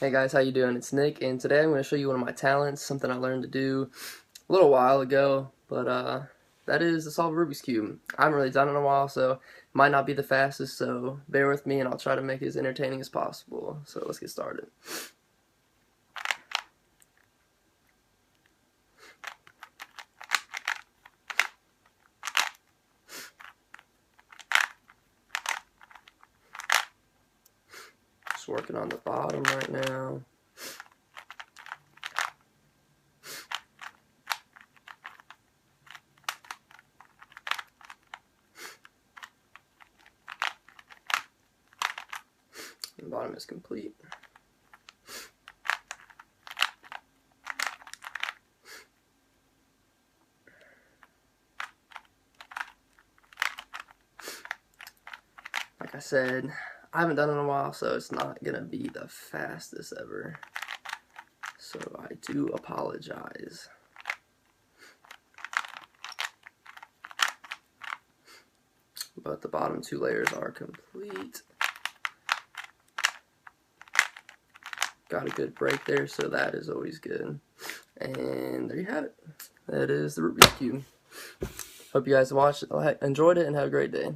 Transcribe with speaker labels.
Speaker 1: Hey guys, how you doing? It's Nick, and today I'm going to show you one of my talents, something I learned to do a little while ago, but that is to solve a Rubik's Cube. I haven't really done it in a while, so it might not be the fastest, so bear with me and I'll try to make it as entertaining as possible. So let's get started. Just working on the bottom right now. The bottom is complete. Like I said, I haven't done it in a while, so it's not going to be the fastest ever. So I do apologize. But the bottom two layers are complete. Got a good break there, so that is always good. And there you have it. That is the Rubik's Cube. Hope you guys enjoyed it, and have a great day.